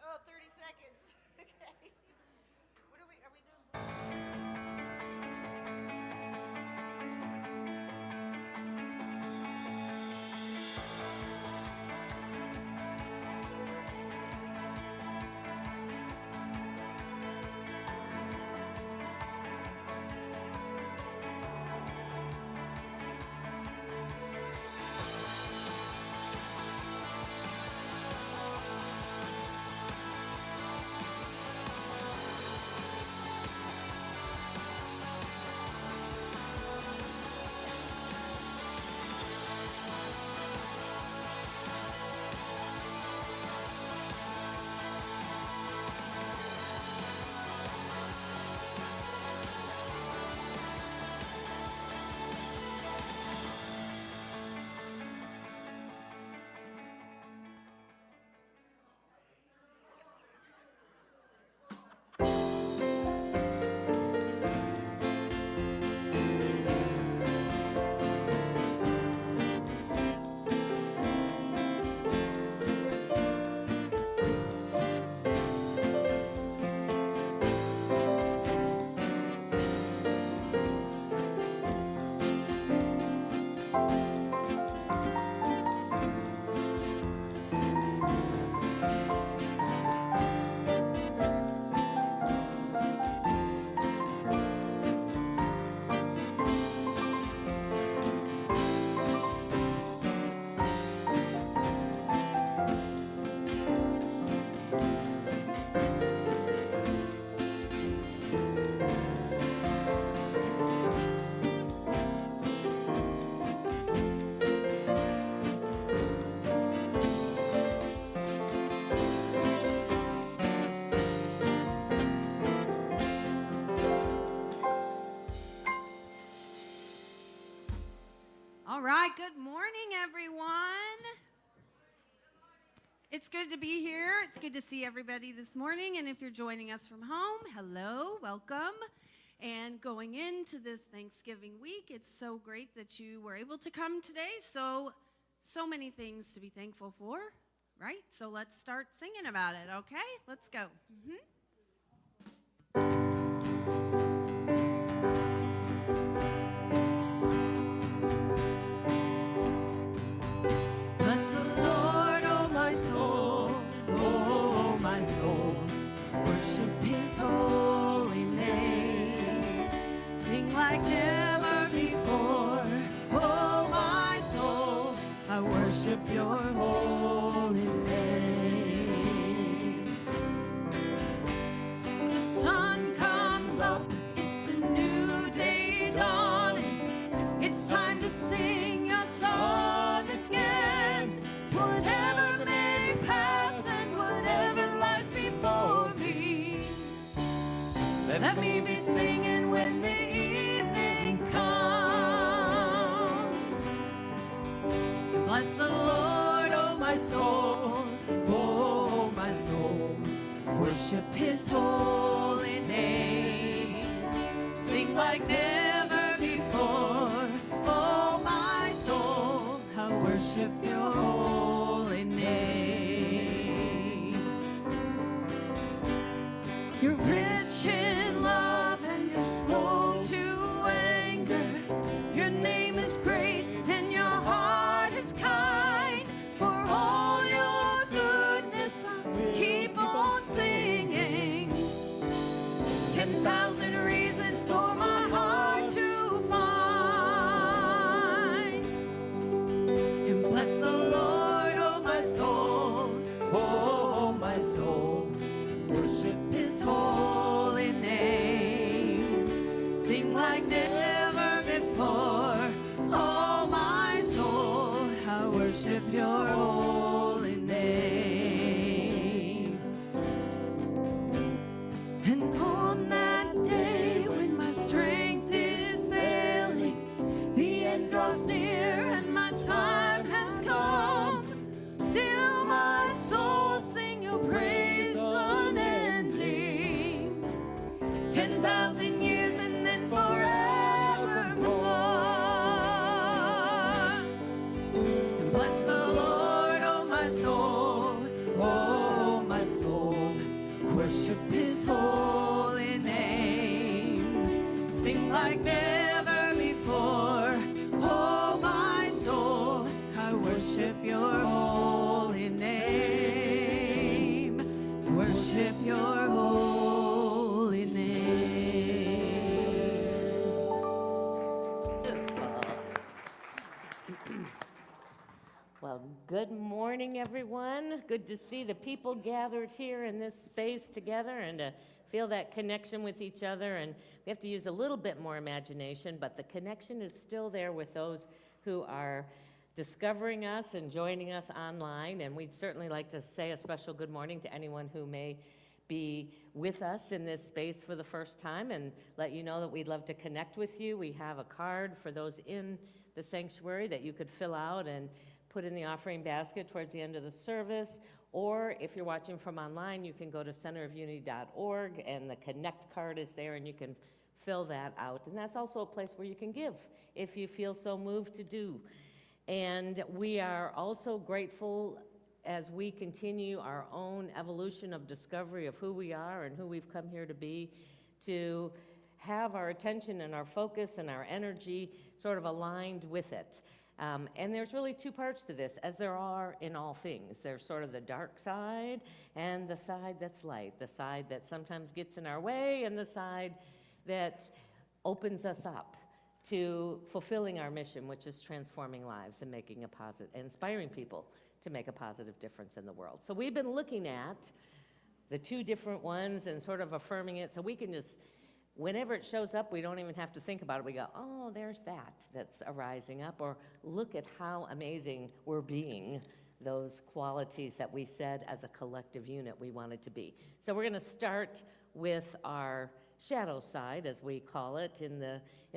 Oh, 30 seconds. Okay. What are we doing? All right, good morning, everyone. It's good to be here. It's good to see everybody this morning. And if you're joining us from home, hello, welcome. And going into this Thanksgiving week, it's so great that you were able to come today. So many things to be thankful for, right? So let's start singing about it, okay? Let's go. Bless the Lord, oh my soul, worship his holy name. Sing like never before, oh my soul, I worship your holy name. The sun comes up, it's a new day dawning, it's time to sing your song again. Whatever may pass and whatever lies before me, let me be singing when the evening comes. Bless the Lord, oh my soul, worship his holy name. Sing like never before, oh my soul, I worship your holy name. You're rich in love and you're slow 10,000 reasons for my heart to find. And bless the Lord, oh my soul, oh my soul. Worship his holy name. Seems like never before, oh my soul, I worship your holy name. And on that day when my strength is failing, the end draws near and my time has come, still my soul will sing your praise unending. 10,000 years and then forevermore. And bless the Lord, oh my soul, oh my soul. Worship his holy name. Seems like never before, oh my soul, I worship your holy name. Worship your holy name. Well, good morning, everyone. Good to see the people gathered here in this space together and to feel that connection with each other. And we have to use a little bit more imagination, but the connection is still there with those who are discovering us and joining us online. And we'd certainly like to say a special good morning to anyone who may be with us in this space for the first time and let you know that we'd love to connect with you. We have a card for those in the sanctuary that you could fill out and put in the offering basket towards the end of the service. Or if you're watching from online, you can go to centerofunity.org and the Connect card is there and you can fill that out. And that's also a place where you can give if you feel so moved to do. And we are also grateful as we continue our own evolution of discovery of who we are and who we've come here to be, to have our attention and our focus and our energy sort of aligned with it. And there's really two parts to this, as there are in all things. There's sort of the dark side and the side that's light, the side that sometimes gets in our way and the side that opens us up to fulfilling our mission, which is transforming lives and making a positive, inspiring people to make a positive difference in the world. So we've been looking at the two different ones and sort of affirming it so we can just, whenever it shows up, we don't even have to think about it. We go, oh, there's that's arising up, or look at how amazing we're being, those qualities that we said as a collective unit we wanted to be. So we're going to start with our shadow side, as we call it, in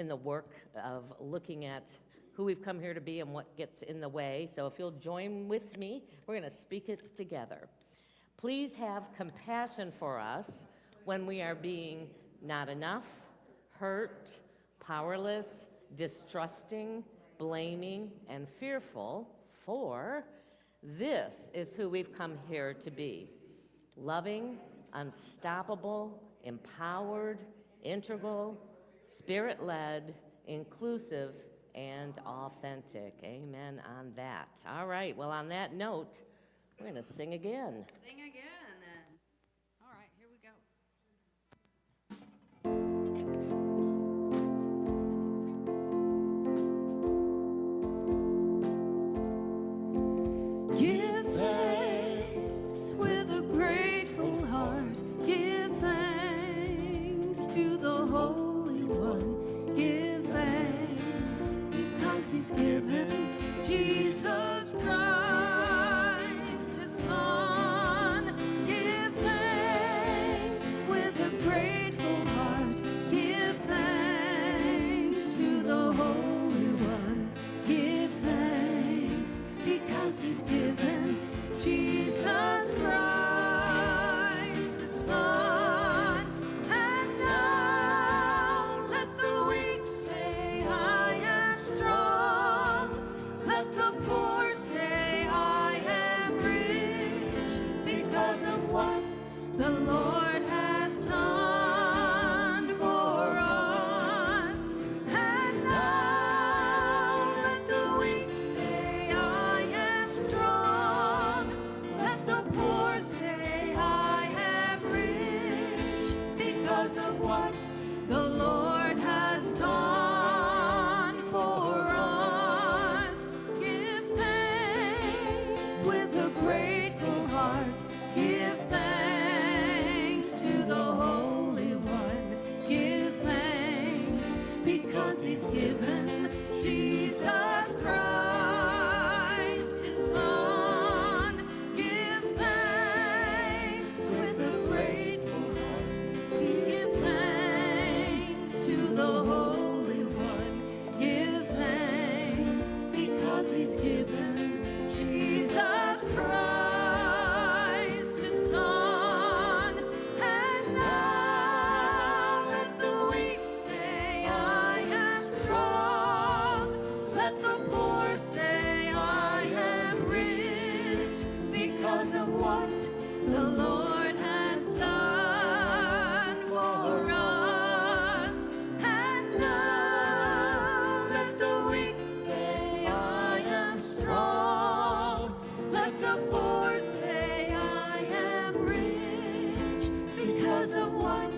the work of looking at who we've come here to be and what gets in the way. So if you'll join with me, we're going to speak it together. Please have compassion for us when we are being not enough, hurt, powerless, distrusting, blaming, and fearful, for this is who we've come here to be. Loving, unstoppable, empowered, integral, spirit-led, inclusive, and authentic. Amen on that. All right, well, on that note, we're going to sing again. Sing again, then. All right, here we go. Give thanks with a grateful heart. Give thanks to the Holy One. Give thanks because He's given Jesus Christ, His Son. Give thanks with a grateful heart. Give thanks to the Holy One. Give thanks because He's given Jesus Christ, His Son. And now let the weak say, I am strong. Let the poor say, what the Lord has done for us. Give thanks with a grateful heart. Give thanks to the Holy One. Give thanks because He's given Jesus Christ, His Son. Give thanks with a grateful heart. Give thanks to the Holy One. Give thanks because He's given Jesus Christ, His Son. And now let the weak say, I am strong. Let the poor say, I am rich because of what the Lord has done for us. And now let the weak say, I am strong. Let the poor say, I am rich because of what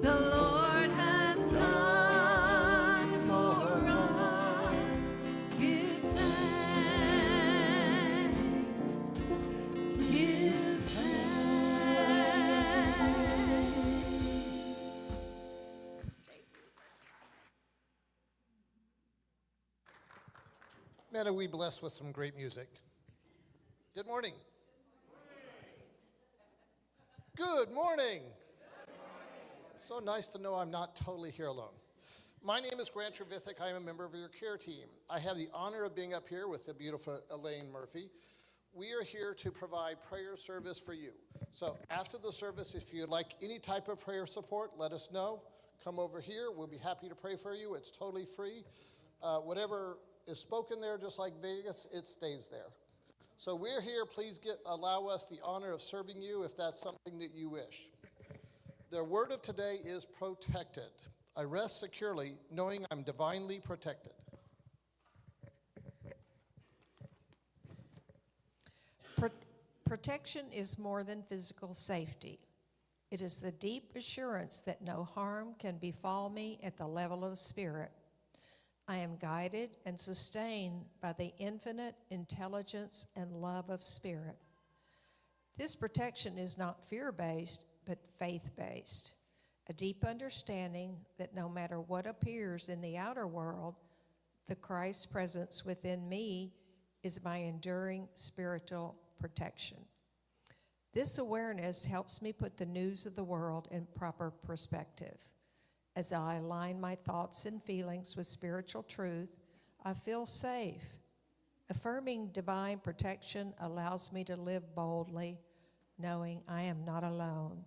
the Lord has done for us. Give thanks. Give thanks. Man, are we blessed with some great music. Good morning. Good morning. So nice to know I'm not totally here alone. My name is Grant Trevithick. I am a member of your care team. I have the honor of being up here with the beautiful Elaine Murphy. We are here to provide prayer service for you. So after the service, if you'd like any type of prayer support, let us know. Come over here. We'll be happy to pray for you. It's totally free. Whatever is spoken there, just like Vegas, it stays there. So we're here. Please allow us the honor of serving you if that's something that you wish. The word of today is protected. I rest securely knowing I'm divinely protected. Protection is more than physical safety. It is the deep assurance that no harm can befall me at the level of spirit. I am guided and sustained by the infinite intelligence and love of spirit. This protection is not fear-based, but faith-based. A deep understanding that no matter what appears in the outer world, the Christ presence within me is my enduring spiritual protection. This awareness helps me put the news of the world in proper perspective. As I align my thoughts and feelings with spiritual truth, I feel safe. Affirming divine protection allows me to live boldly, knowing I am not alone.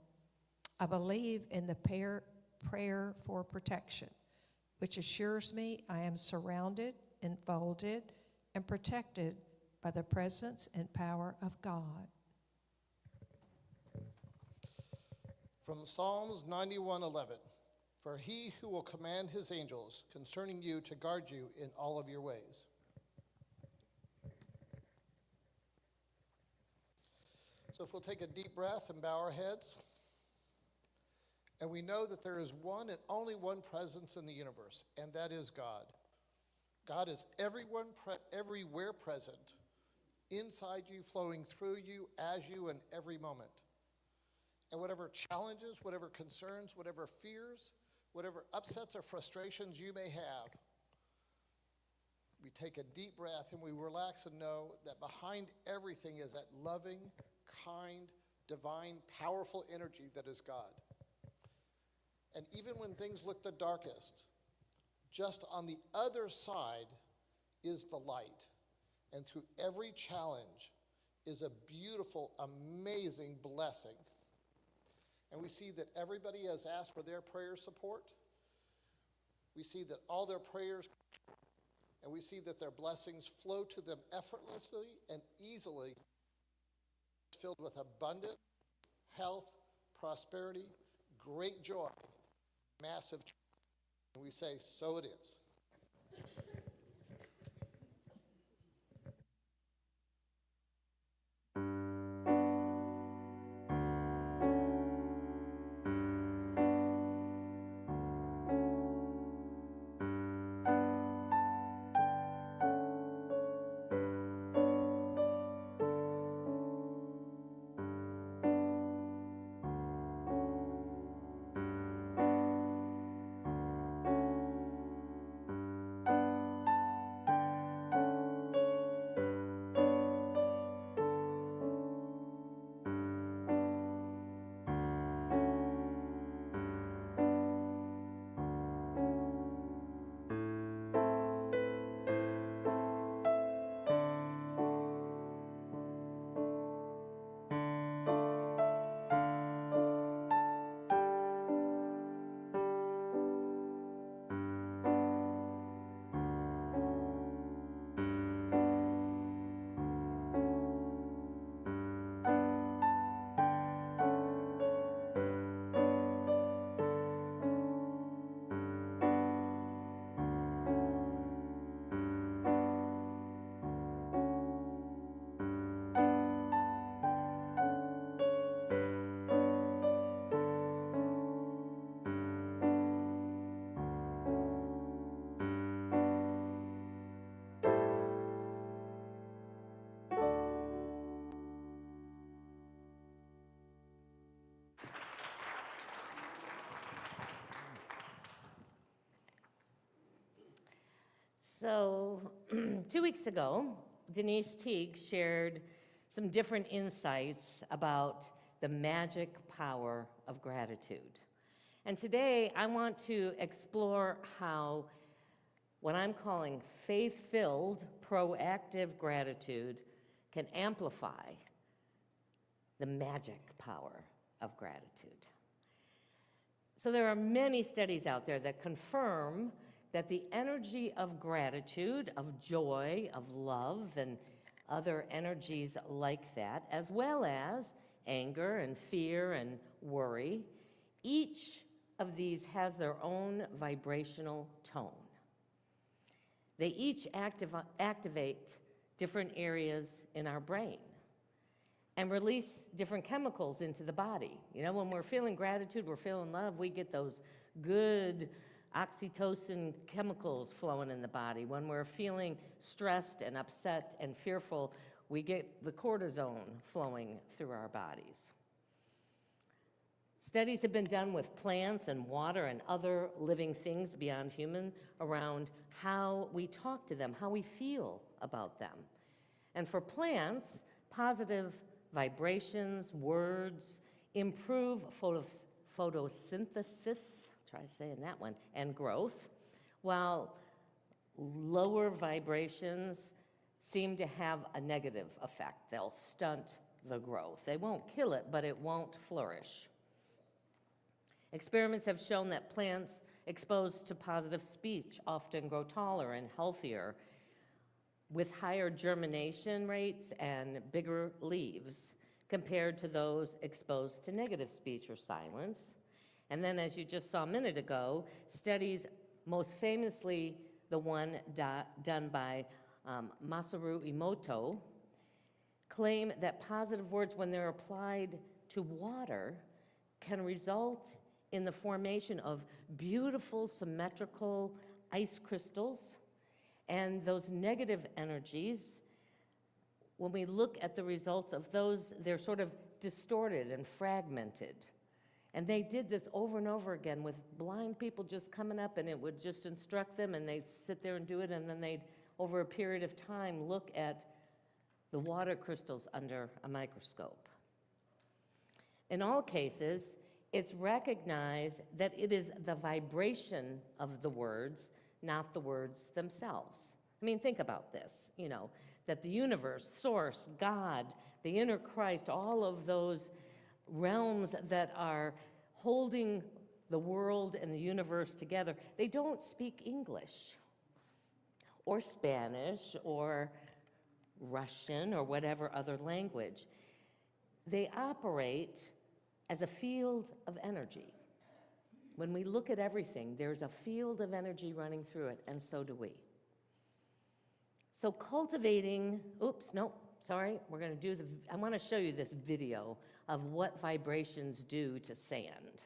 I believe in the prayer for protection, which assures me I am surrounded, enfolded, and protected by the presence and power of God. From Psalms 91:11. For he who will command his angels concerning you to guard you in all of your ways. So if we'll take a deep breath and bow our heads. And we know that there is one and only one presence in the universe, and that is God. God is everywhere present, inside you, flowing through you, as you, in every moment. And whatever challenges, whatever concerns, whatever fears, whatever upsets or frustrations you may have, we take a deep breath and we relax and know that behind everything is that loving, kind, divine, powerful energy that is God. And even when things look the darkest, just on the other side is the light. And through every challenge is a beautiful, amazing blessing. And we see that everybody has asked for their prayer support. We see that all their prayers, and we see that their blessings flow to them effortlessly and easily, filled with abundant health, prosperity, great joy, massive joy. And we say, so it is. So, 2 weeks ago, Denise Teague shared some different insights about the magic power of gratitude. And today, I want to explore how what I'm calling faith-filled, proactive gratitude can amplify the magic power of gratitude. So there are many studies out there that confirm that the energy of gratitude, of joy, of love, and other energies like that, as well as anger and fear and worry, each of these has their own vibrational tone. They each activate different areas in our brain and release different chemicals into the body. You know, when we're feeling gratitude, we're feeling love, we get those good oxytocin chemicals flowing in the body. When we're feeling stressed and upset and fearful, we get the cortisone flowing through our bodies. Studies have been done with plants and water and other living things beyond human around how we talk to them, how we feel about them. And for plants, positive vibrations, words, improve photosynthesis, try saying that one, and growth, while lower vibrations seem to have a negative effect. They'll stunt the growth. They won't kill it, but it won't flourish. Experiments have shown that plants exposed to positive speech often grow taller and healthier, with higher germination rates and bigger leaves compared to those exposed to negative speech or silence. And then, as you just saw a minute ago, studies, most famously the one done by Masaru Emoto, claim that positive words, when they're applied to water, can result in the formation of beautiful, symmetrical ice crystals. And those negative energies, when we look at the results of those, they're sort of distorted and fragmented. And they did this over and over again with blind people just coming up, and it would just instruct them, and they'd sit there and do it, and then they'd, over a period of time, look at the water crystals under a microscope. In all cases, it's recognized that it is the vibration of the words, not the words themselves. I mean, think about this, you know, that the universe, source, God, the inner Christ, all of those realms that are holding the world and the universe together, they don't speak English or Spanish or Russian or whatever other language. They operate as a field of energy. When we look at everything, there's a field of energy running through it, and so do we. So cultivating, I want to show you this video of what vibrations do to sand.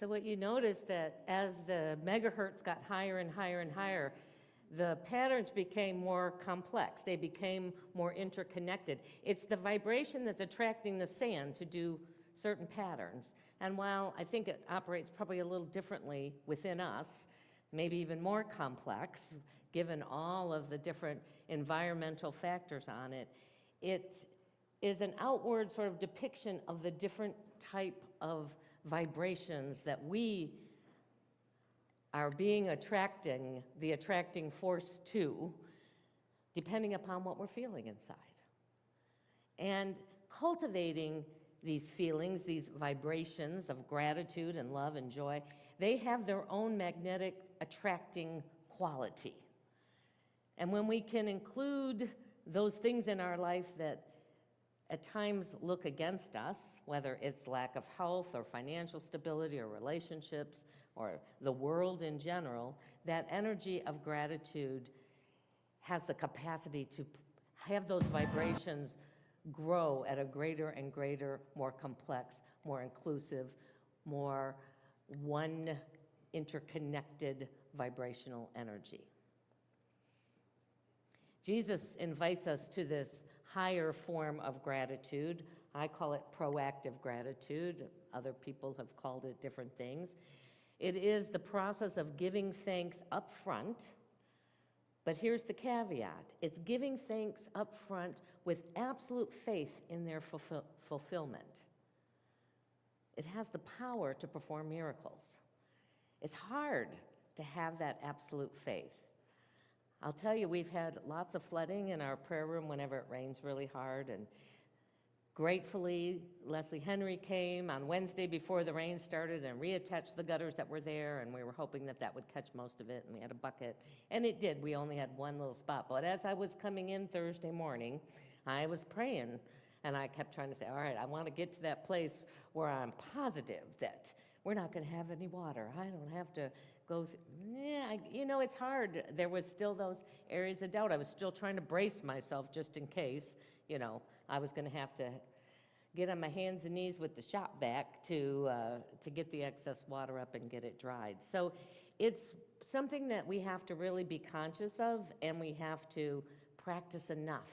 So what you notice that as the megahertz got higher and higher and higher, the patterns became more complex. They became more interconnected. It's the vibration that's attracting the sand to do certain patterns. And while I think it operates probably a little differently within us, maybe even more complex, given all of the different environmental factors on it, it is an outward sort of depiction of the different type of vibrations that we are being the attracting force to, depending upon what we're feeling inside. And cultivating these feelings, these vibrations of gratitude and love and joy, they have their own magnetic attracting quality. And when we can include those things in our life that at times look against us, whether it's lack of health or financial stability or relationships or the world in general, that energy of gratitude has the capacity to have those vibrations grow at a greater and greater, more complex, more inclusive, more one interconnected vibrational energy. Jesus invites us to this higher form of gratitude. I call it proactive gratitude. Other people have called it different things. It is the process of giving thanks up front, but here's the caveat. It's giving thanks up front with absolute faith in their fulfillment. It has the power to perform miracles. It's hard to have that absolute faith. I'll tell you, we've had lots of flooding in our prayer room whenever it rains really hard, and gratefully, Leslie Henry came on Wednesday before the rain started and reattached the gutters that were there, and we were hoping that that would catch most of it, and we had a bucket, and it did. We only had one little spot, but as I was coming in Thursday morning, I was praying, and I kept trying to say, all right, I want to get to that place where I'm positive that we're not going to have any water. I don't have to go through. It's hard. There was still those areas of doubt. I was still trying to brace myself just in case, I was going to have to get on my hands and knees with the shop vac to get the excess water up and get it dried. So it's something that we have to really be conscious of, and we have to practice enough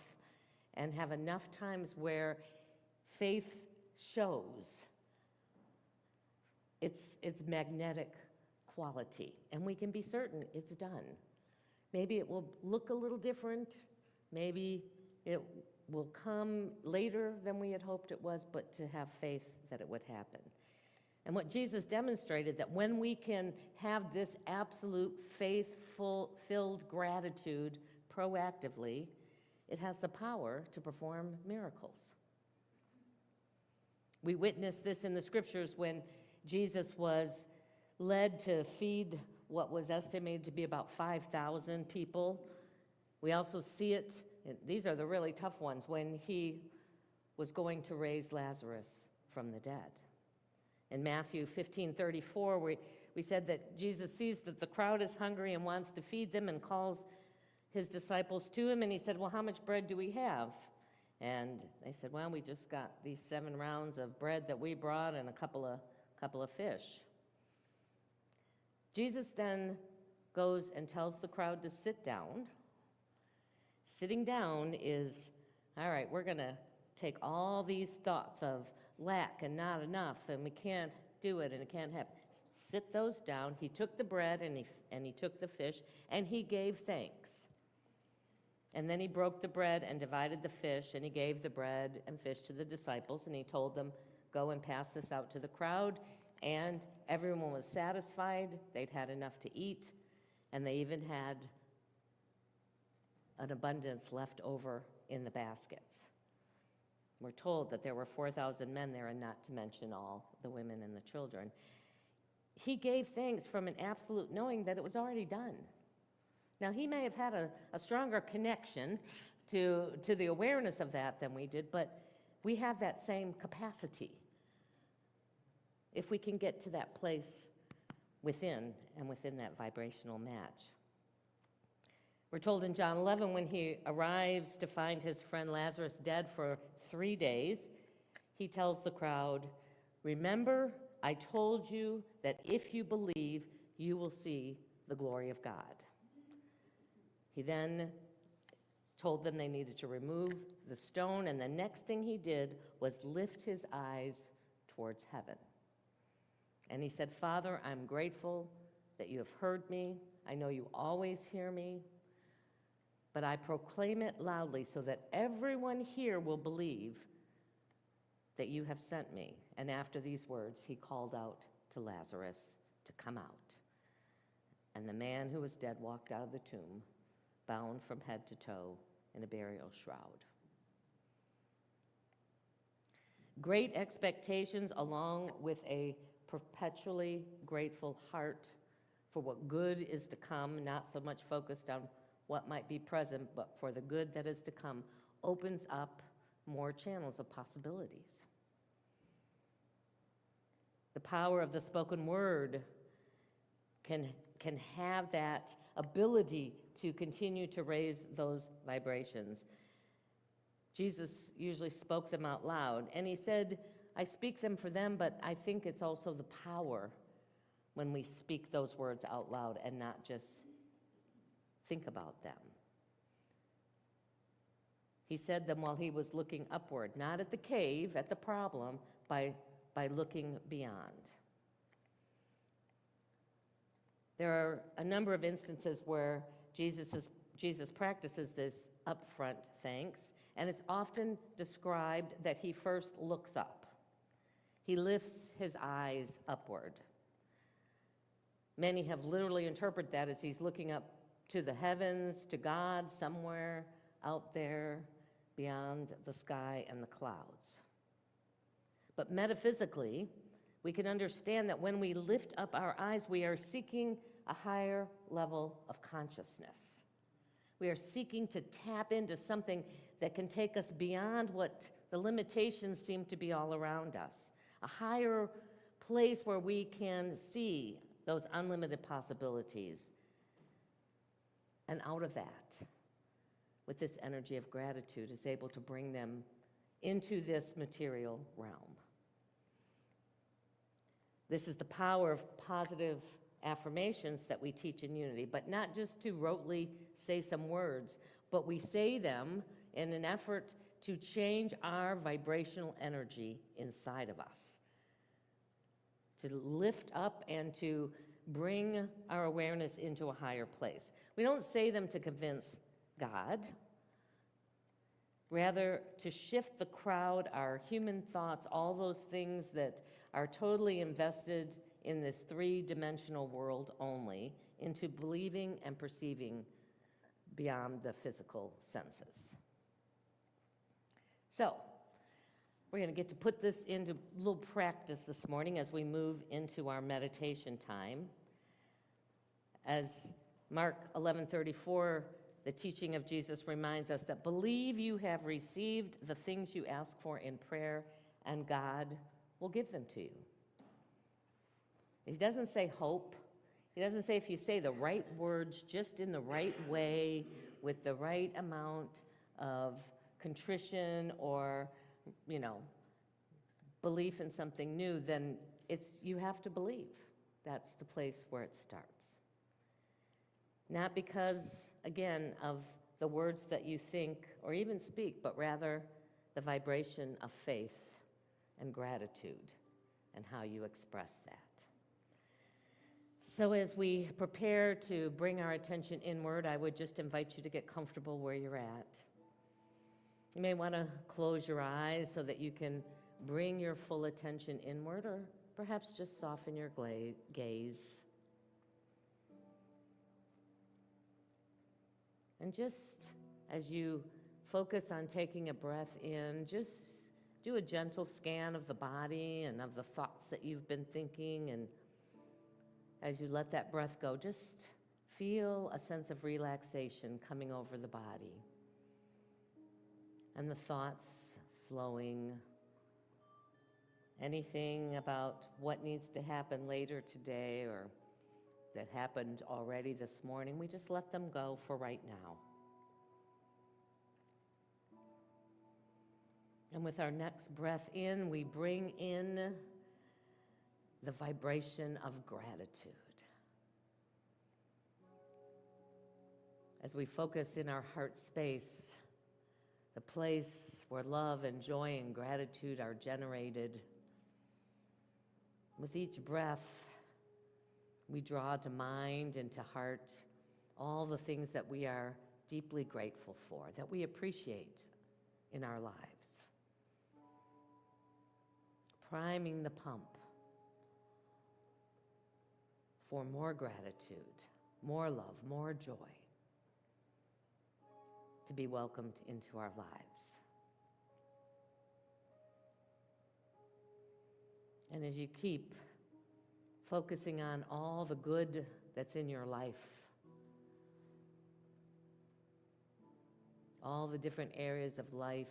and have enough times where faith shows its magnetic quality, and we can be certain it's done. Maybe it will look a little different, maybe it will come later than we had hoped it was, but to have faith that it would happen. And what Jesus demonstrated, that when we can have this absolute faith-filled gratitude proactively, it has the power to perform miracles. We witnessed this in the scriptures when Jesus was led to feed what was estimated to be about 5,000 people. We also see it, and these are the really tough ones, when he was going to raise Lazarus from the dead. In Matthew 15:34, we said that Jesus sees that the crowd is hungry and wants to feed them and calls his disciples to him, and he said, well, how much bread do we have? And they said, well, we just got these 7 rounds of bread that we brought and a couple of fish. Jesus then goes and tells the crowd to sit down. Sitting down is, all right, we're going to take all these thoughts of lack and not enough, and we can't do it, and it can't happen. Sit those down. He took the bread and he took the fish, and he gave thanks. And then he broke the bread and divided the fish, and he gave the bread and fish to the disciples, and he told them, go and pass this out to the crowd. And everyone was satisfied. They'd had enough to eat, and they even had an abundance left over in the baskets. We're told that there were 4,000 men there, and not to mention all the women and the children. He gave thanks from an absolute knowing that it was already done. Now, he may have had a stronger connection to the awareness of that than we did, but we have that same capacity if we can get to that place within that vibrational match. We're told in John 11, when he arrives to find his friend Lazarus dead for 3 days, he tells the crowd, remember I told you that if you believe, you will see the glory of God. He then told them they needed to remove the stone, and the next thing he did was lift his eyes towards heaven. And he said, Father, I'm grateful that you have heard me. I know you always hear me, but I proclaim it loudly so that everyone here will believe that you have sent me. And after these words, he called out to Lazarus to come out. And the man who was dead walked out of the tomb, bound from head to toe in a burial shroud. Great expectations, along with a perpetually grateful heart for what good is to come, not so much focused on what might be present, but for the good that is to come, opens up more channels of possibilities. The power of the spoken word can have that ability to continue to raise those vibrations. Jesus usually spoke them out loud, and he said, I speak them for them, but I think it's also the power when we speak those words out loud and not just think about them. He said them while he was looking upward, not at the cave, at the problem, by looking beyond. There are a number of instances where Jesus practices this upfront thanks, and it's often described that he first looks up. He lifts his eyes upward. Many have literally interpreted that as he's looking up to the heavens, to God, somewhere out there beyond the sky and the clouds. But metaphysically, we can understand that when we lift up our eyes, we are seeking a higher level of consciousness. We are seeking to tap into something that can take us beyond what the limitations seem to be all around us. A higher place where we can see those unlimited possibilities. And out of that, with this energy of gratitude, is able to bring them into this material realm. This is the power of positive affirmations that we teach in Unity, but not just to rotely say some words, but we say them in an effort to change our vibrational energy inside of us, to lift up and to bring our awareness into a higher place. We don't say them to convince God, rather to shift the crowd, our human thoughts, all those things that are totally invested in this three-dimensional world only, into believing and perceiving beyond the physical senses. So, we're going to get to put this into a little practice this morning as we move into our meditation time. As Mark 11:34, the teaching of Jesus reminds us that believe you have received the things you ask for in prayer, and God will give them to you. He doesn't say hope. He doesn't say if you say the right words just in the right way with the right amount of contrition or, belief in something new, then you have to believe. That's the place where it starts. Not because, again, of the words that you think or even speak, but rather the vibration of faith and gratitude and how you express that. So as we prepare to bring our attention inward, I would just invite you to get comfortable where you're at. You may want to close your eyes so that you can bring your full attention inward, or perhaps just soften your gaze. And just as you focus on taking a breath in, just do a gentle scan of the body and of the thoughts that you've been thinking, and as you let that breath go, just feel a sense of relaxation coming over the body. And the thoughts slowing. Anything about what needs to happen later today or that happened already this morning, we just let them go for right now. And with our next breath in, we bring in the vibration of gratitude. As we focus in our heart space, the place where love and joy and gratitude are generated, with each breath, we draw to mind and to heart all the things that we are deeply grateful for, that we appreciate in our lives. Priming the pump for more gratitude, more love, more joy to be welcomed into our lives. And as you keep focusing on all the good that's in your life, all the different areas of life,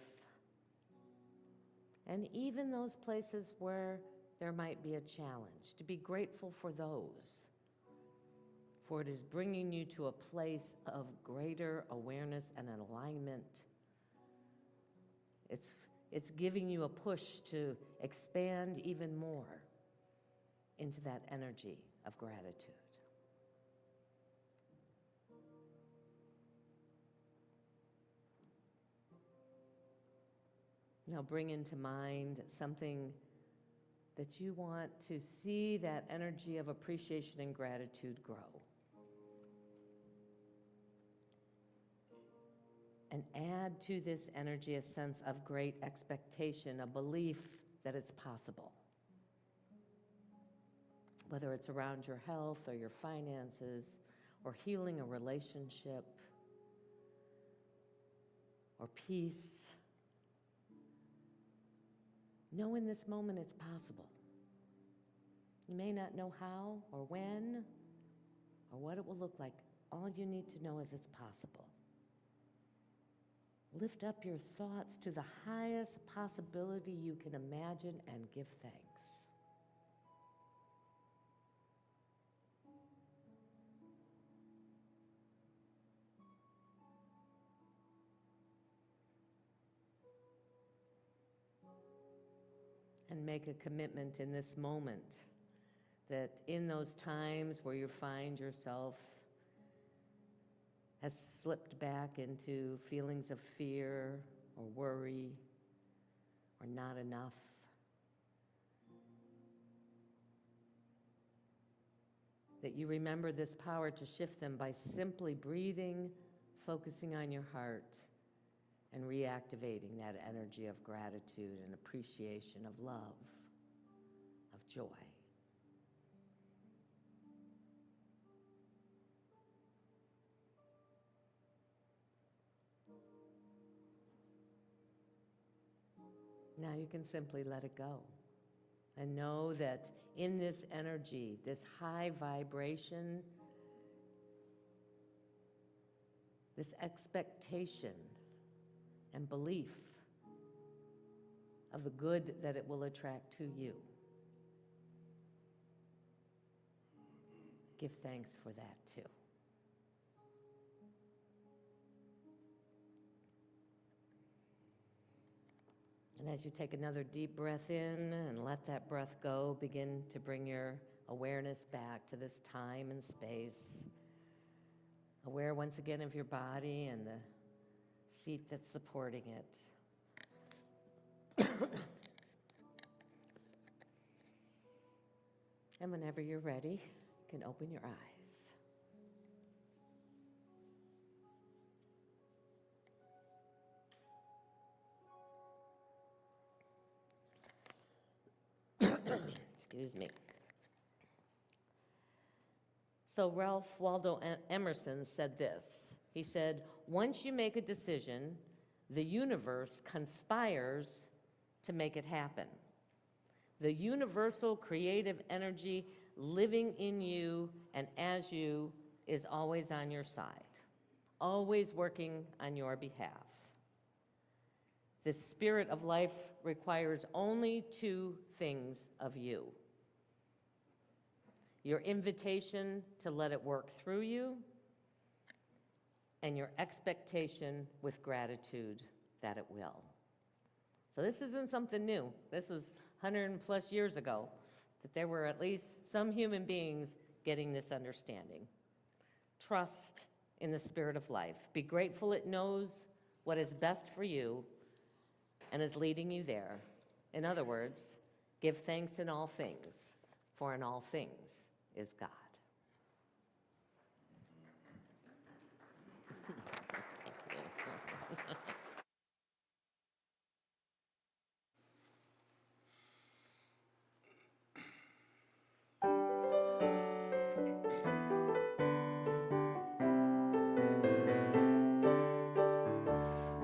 and even those places where there might be a challenge, to be grateful for those, for it is bringing you to a place of greater awareness and alignment. It's giving you a push to expand even more into that energy of gratitude. Now bring into mind something that you want to see that energy of appreciation and gratitude grow. And add to this energy a sense of great expectation, a belief that it's possible. Whether it's around your health or your finances, or healing a relationship, or peace. Know in this moment it's possible. You may not know how or when or what it will look like. All you need to know is it's possible. Lift up your thoughts to the highest possibility you can imagine and give thanks. And make a commitment in this moment that in those times where you find yourself has slipped back into feelings of fear or worry or not enough, that you remember this power to shift them by simply breathing, focusing on your heart, and reactivating that energy of gratitude and appreciation, of love, of joy. Now you can simply let it go and know that in this energy, this high vibration, this expectation and belief of the good that it will attract to you. Give thanks for that too. And as you take another deep breath in and let that breath go, begin to bring your awareness back to this time and space. Aware once again of your body and the seat that's supporting it. And whenever you're ready, you can open your eyes. Excuse me. So Ralph Waldo Emerson said this. He said, once you make a decision, the universe conspires to make it happen. The universal creative energy living in you and as you is always on your side, always working on your behalf. The spirit of life requires only two things of you: your invitation to let it work through you, and your expectation with gratitude that it will. So this isn't something new. This was 100+ years ago that there were at least some human beings getting this understanding. Trust in the Spirit of life. Be grateful it knows what is best for you and is leading you there. In other words, give thanks in all things, for in all things is God.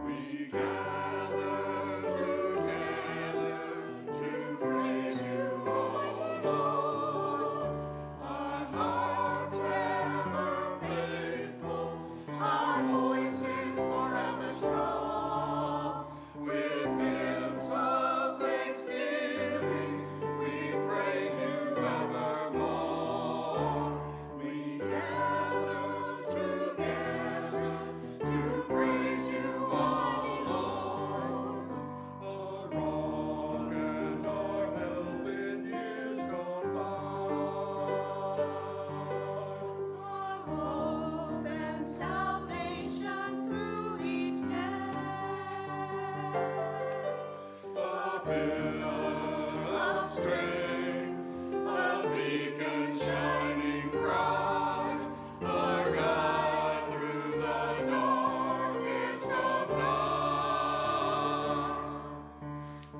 We gather together to praise you, O Lord. Our hearts ever faithful, our voices forever strong. With hymns of thanksgiving, we praise you evermore. We gather together to praise you, O Lord. Our rock and our help in years gone by. Our hope and salvation through each day. A pillar of strength, a beacon shining bright, our guide through the darkest of night.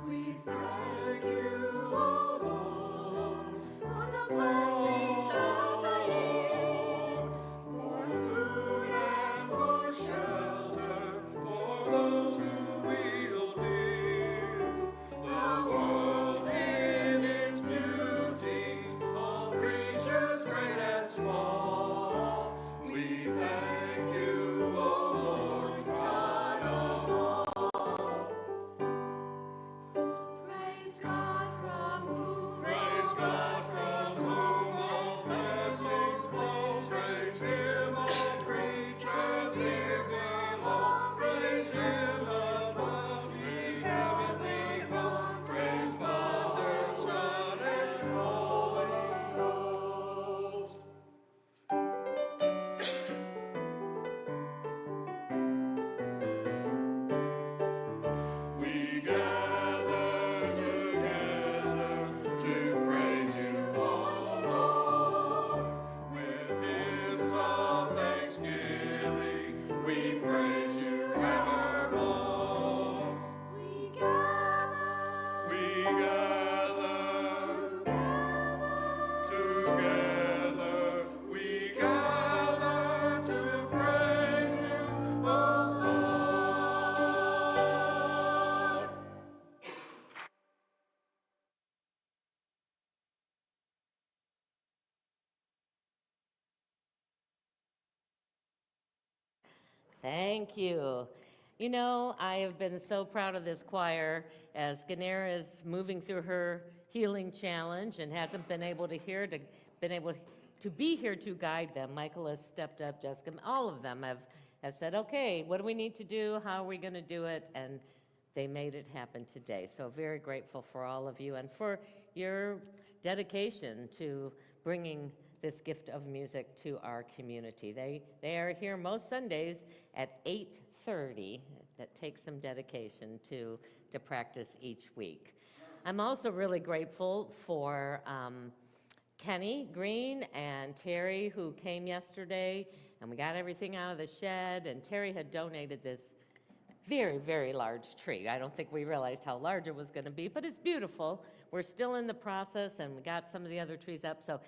We thank you, O Lord, for the blessings of the year, for food and for shelter, for those who we dear. The world in its beauty, all creatures great and small. We thank you, O Lord, God of all. Praise God from whom all blessings flow. Praise him, all creatures here below. Praise him above his heavenly host. Praise Father, Son, and Holy Ghost. We gather together to praise you, O Lord. With hymns of thanksgiving, we praise you evermore. We gather together, we gather to praise you, O Lord. Thank you. You know, I have been so proud of this choir as Ganera is moving through her healing challenge and hasn't been able to be here to guide them. Michael has stepped up, Jessica, all of them have said, okay, what do we need to do? How are we going to do it? And they made it happen today. So very grateful for all of you and for your dedication to bringing this gift of music to our community. They are here most Sundays at 8:30. That takes some dedication to practice each week. I'm also really grateful for Kenny Green and Terry, who came yesterday, and we got everything out of the shed, and Terry had donated this very, very large tree. I don't think we realized how large it was going to be, but it's beautiful. We're still in the process, and we got some of the other trees up, so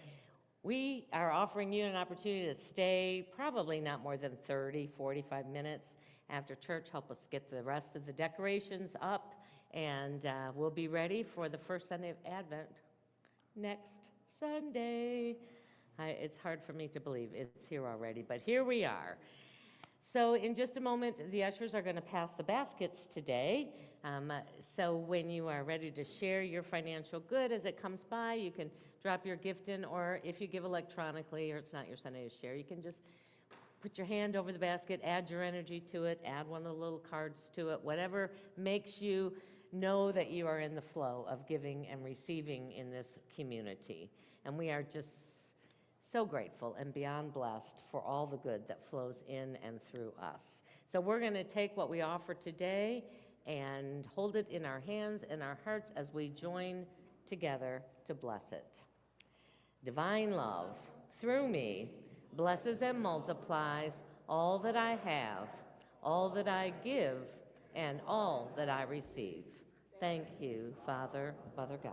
we are offering you an opportunity to stay probably not more than 30, 45 minutes after church. Help us get the rest of the decorations up, and we'll be ready for the first Sunday of Advent next Sunday. It's hard for me to believe it's here already, but here we are. So in just a moment, the ushers are going to pass the baskets today. So when you are ready to share your financial good as it comes by, you can drop your gift in, or if you give electronically or it's not your Sunday to share, you can just put your hand over the basket, add your energy to it, add one of the little cards to it, whatever makes you know that you are in the flow of giving and receiving in this community. And we are just so grateful and beyond blessed for all the good that flows in and through us. So we're going to take what we offer today and hold it in our hands and our hearts as we join together to bless it. Divine love, through me, blesses and multiplies all that I have, all that I give, and all that I receive. Thank you, Father, Mother God.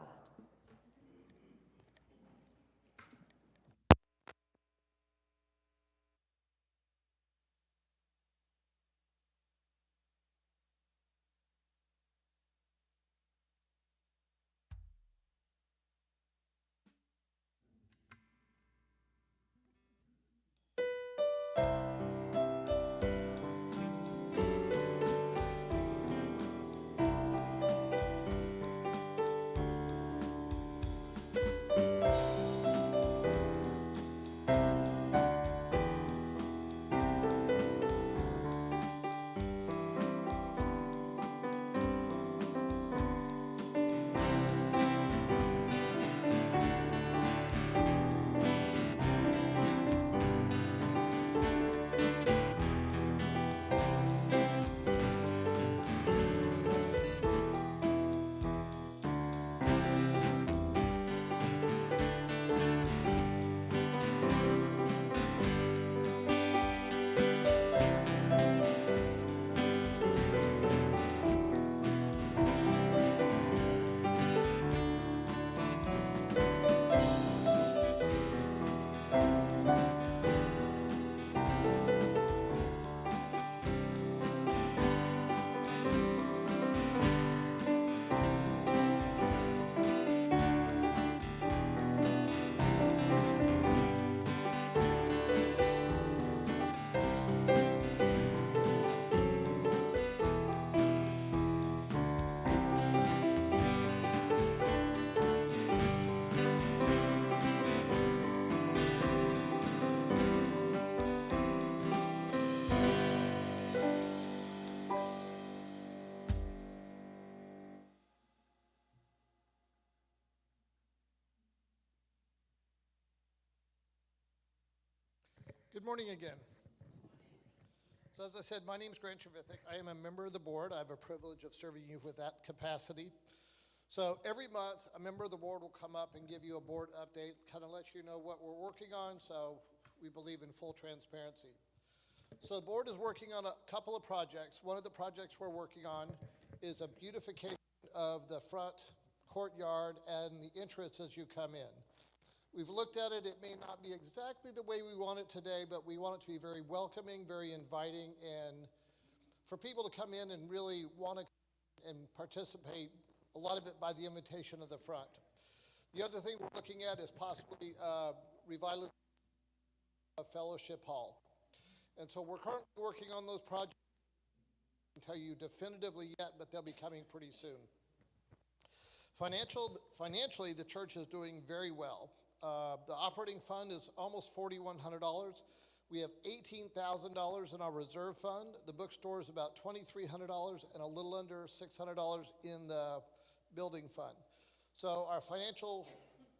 Good morning again. So as I said, my name is Grant Trevithick. I am a member of the board. I have a privilege of serving you with that capacity. So every month, a member of the board will come up and give you a board update, kind of let you know what we're working on, so we believe in full transparency. So the board is working on a couple of projects. One of the projects we're working on is a beautification of the front courtyard and the entrance as you come in. We've looked at it. It may not be exactly the way we want it today, but we want it to be very welcoming, very inviting, and for people to come in and really want to and participate, a lot of it by the invitation of the front. The other thing we're looking at is possibly revitalization of Fellowship Hall. And so we're currently working on those projects. I can't tell you definitively yet, but they'll be coming pretty soon. Financially, the church is doing very well. The operating fund is almost $4,100. We have $18,000 in our reserve fund. The bookstore is about $2,300 and a little under $600 in the building fund. So our financial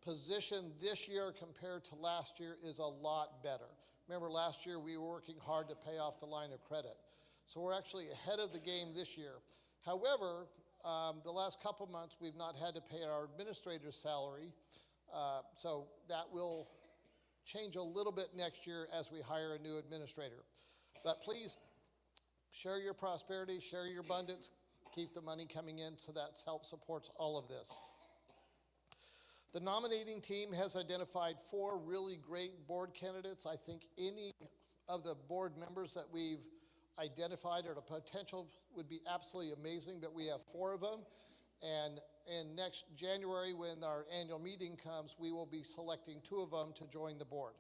position this year compared to last year is a lot better. Remember last year we were working hard to pay off the line of credit. So we're actually ahead of the game this year. However, the last couple months we've not had to pay our administrator's salary. So that will change a little bit next year as we hire a new administrator. But please share your prosperity, share your abundance, keep the money coming in so that helps supports all of this. The nominating team has identified 4 really great board candidates. I think any of the board members that we've identified or the potential would be absolutely amazing, but we have 4 of them. And next January, when our annual meeting comes, we will be selecting 2 of them to join the board.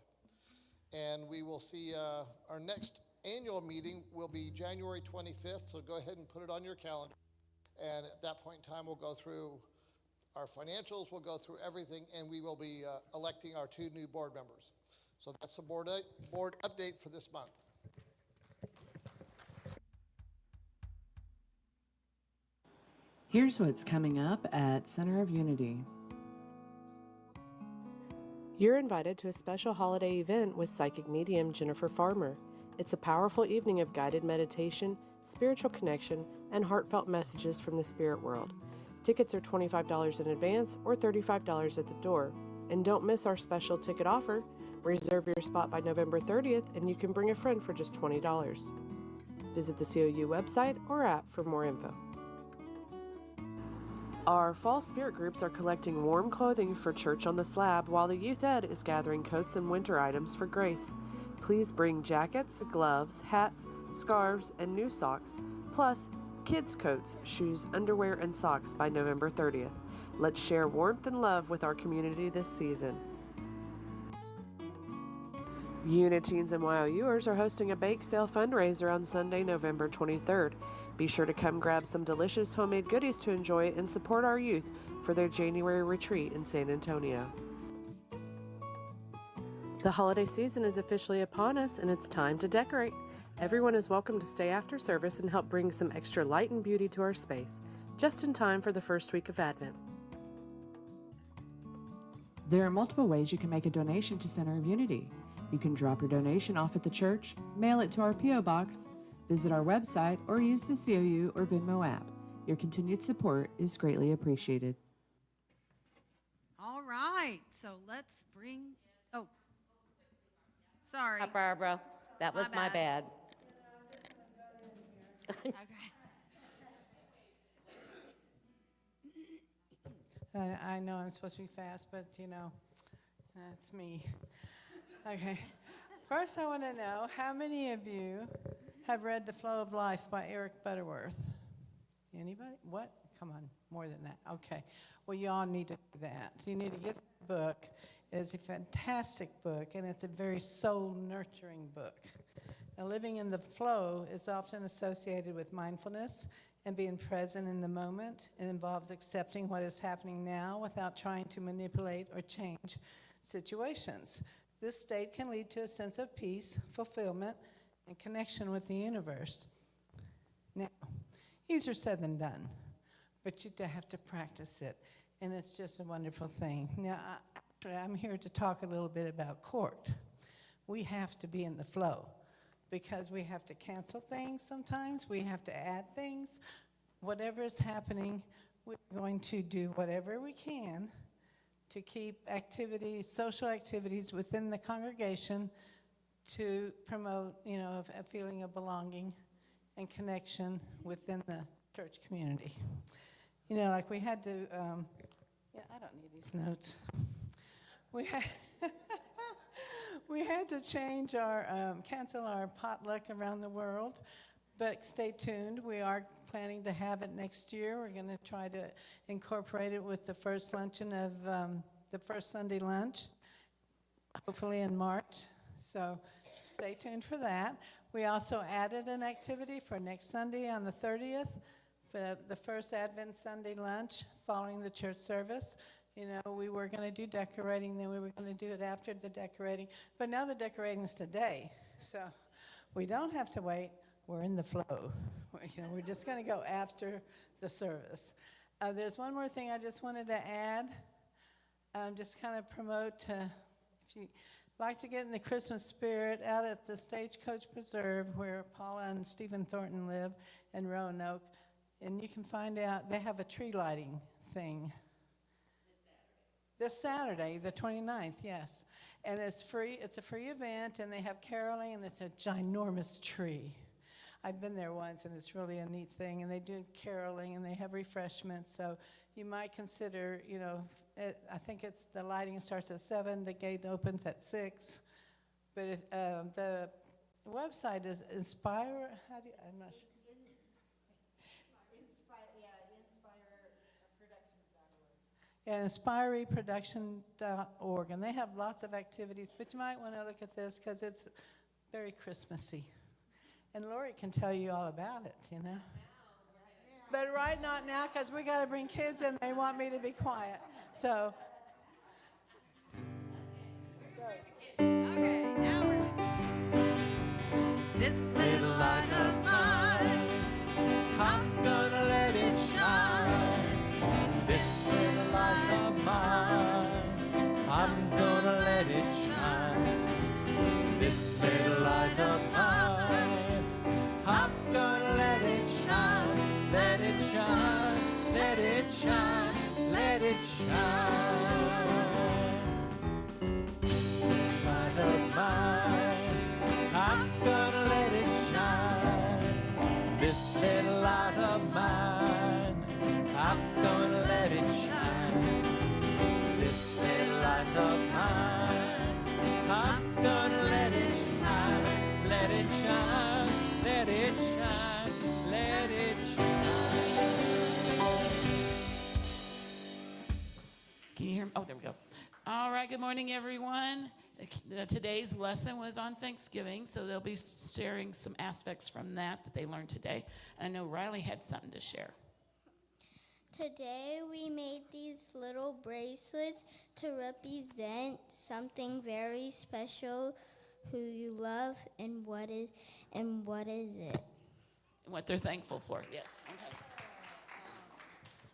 And we will see our next annual meeting will be January 25th, so go ahead and put it on your calendar. And at that point in time, we'll go through our financials, we'll go through everything, and we will be electing our 2 new board members. So that's the board update for this month. Here's what's coming up at Center of Unity. You're invited to a special holiday event with psychic medium Jennifer Farmer. It's a powerful evening of guided meditation, spiritual connection, and heartfelt messages from the spirit world. Tickets are $25 in advance or $35 at the door. And don't miss our special ticket offer. Reserve your spot by November 30th and you can bring a friend for just $20. Visit the COU website or app for more info. Our fall spirit groups are collecting warm clothing for Church on the Slab while the Youth Ed is gathering coats and winter items for Grace. Please bring jackets, gloves, hats, scarves, and new socks, plus kids' coats, shoes, underwear, and socks by November 30th. Let's share warmth and love with our community this season. Uniteens and YOUers are hosting a bake sale fundraiser on Sunday, November 23rd. Be sure to come grab some delicious homemade goodies to enjoy and support our youth for their January retreat in San Antonio. The holiday season is officially upon us and it's time to decorate. Everyone is welcome to stay after service and help bring some extra light and beauty to our space, just in time for the first week of Advent. There are multiple ways you can make a donation to Center of Unity. You can drop your donation off at the church, mail it to our P.O. Box, visit our website, or use the COU or Venmo app. Your continued support is greatly appreciated. All right, so let's bring, oh, sorry. Hi, Barbara. That was my bad. Okay. I know I'm supposed to be fast, but you know, that's me. Okay. First, I want to know how many of you have read The Flow of Life by Eric Butterworth? Anybody? What? Come on, more than that. Okay. Well, you all need to do that. You need to get the book. It's a fantastic book, and it's a very soul-nurturing book. Now, living in the flow is often associated with mindfulness and being present in the moment. It involves accepting what is happening now without trying to manipulate or change situations. This state can lead to a sense of peace, fulfillment, and connection with the universe. Now, easier said than done, but you have to practice it, and it's just a wonderful thing. Now, I'm here to talk a little bit about court. We have to be in the flow because we have to cancel things sometimes. We have to add things. Whatever is happening, we're going to do whatever we can to keep activities, social activities within the congregation to promote, you know, a feeling of belonging and connection within the church community. You know, like we had to, yeah, I don't need these notes. We had, we had to change our, cancel our potluck around the world, but stay tuned. We are planning to have it next year. We're going to try to incorporate it with the first luncheon of the first Sunday lunch, hopefully in March. So stay tuned for that. We also added an activity for next Sunday on the 30th, for the first Advent Sunday lunch following the church service. You know, we were going to do decorating, then we were going to do it after the decorating, but now the decorating's today. So we don't have to wait. We're in the flow. You know, we're just going to go after the service. There's one more thing I just wanted to add, just kind of promote, if you like to get in the Christmas spirit, out at the Stagecoach Preserve where Paula and Stephen Thornton live in Roanoke, and you can find out, they have a tree lighting thing. This Saturday, the 29th, yes. And it's free, it's a free event, and they have caroling, and it's a ginormous tree. I've been there once, and it's really a neat thing, and they do caroling, and they have refreshments, so you might consider, you know, I think it's, the lighting starts at 7, the gate opens at 6, but if, the website is Inspire, how do you, I'm not sure. Yeah, inspireproduction.org, and they have lots of activities, but you might want to look at this because it's very Christmassy. And Lori can tell you all about it, you know. But right not now, because we got to bring kids in. They want me to be quiet. So. Okay, now we're this little light of mine, I'm gonna let it shine. Can you hear me? Oh, there we go. All right, good morning, everyone. Today's lesson was on Thanksgiving, so they'll be sharing some aspects from that they learned today. And I know Riley had something to share. Today we made these little bracelets to represent something very special, who you love, and what is it? What they're thankful for, yes. Okay.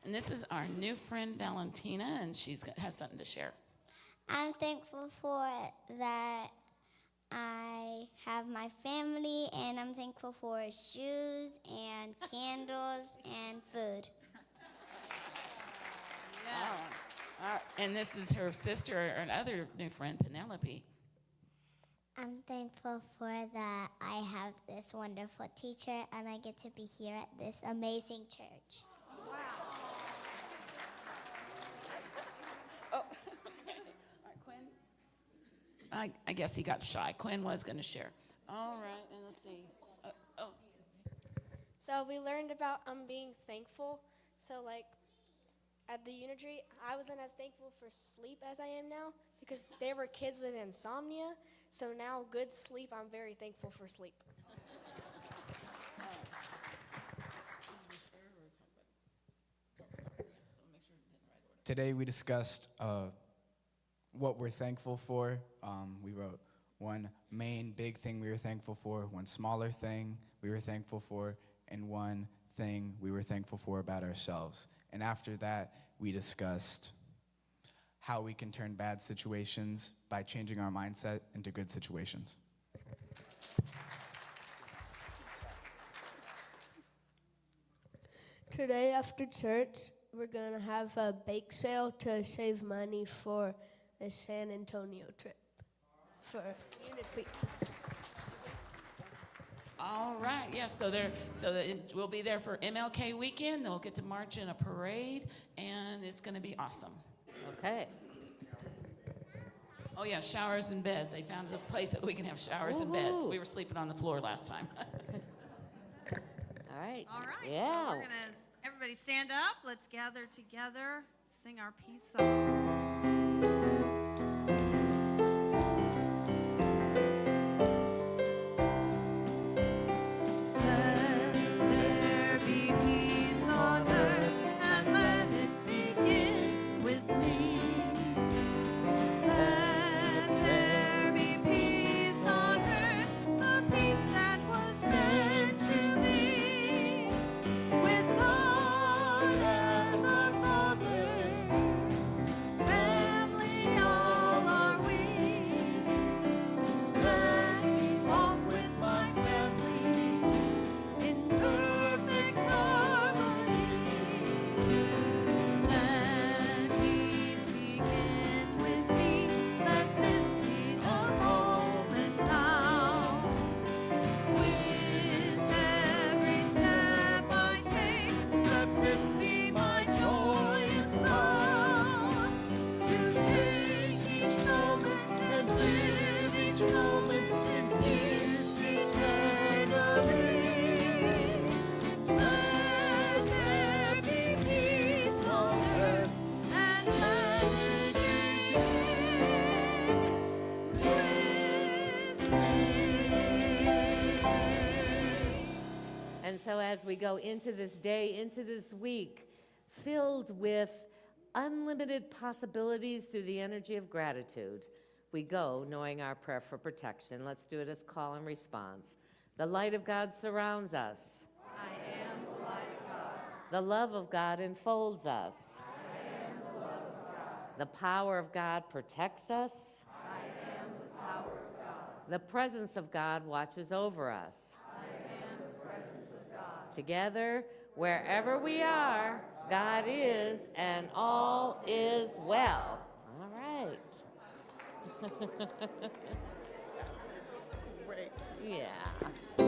And this is our new friend Valentina, and she has something to share. I'm thankful for that I have my family, and I'm thankful for shoes and candles and food. Yes. And this is her sister and other new friend, Penelope. I'm thankful for that I have this wonderful teacher, and I get to be here at this amazing church. I guess he got shy. Quinn was going to share. All right, and let's see. So we learned about being thankful. So like at the Unitary, I wasn't as thankful for sleep as I am now because there were kids with insomnia. So now good sleep, I'm very thankful for sleep. Today we discussed what we're thankful for. We wrote one main big thing we were thankful for, one smaller thing we were thankful for, and one thing we were thankful for about ourselves. And after that, we discussed how we can turn bad situations by changing our mindset into good situations. Today after church, we're going to have a bake sale to save money for the San Antonio trip for Unity. All right, yes, we'll be there for MLK weekend. They'll get to march in a parade, and it's going to be awesome. Okay. Oh, yeah, showers and beds. They found a place that we can have showers and beds. We were sleeping on the floor last time. All right. All right. Yeah. So we're going to, everybody stand up. Let's gather together, sing our peace song. And so as we go into this day, into this week, filled with unlimited possibilities through the energy of gratitude, we go knowing our prayer for protection. Let's do it as call and response. The light of God surrounds us. I am the light of God. The love of God enfolds us. I am the love of God. The power of God protects us. I am the power of God. The presence of God watches over us. I am the presence of God. Together, wherever we are, God is, and all is well. All right. Yeah.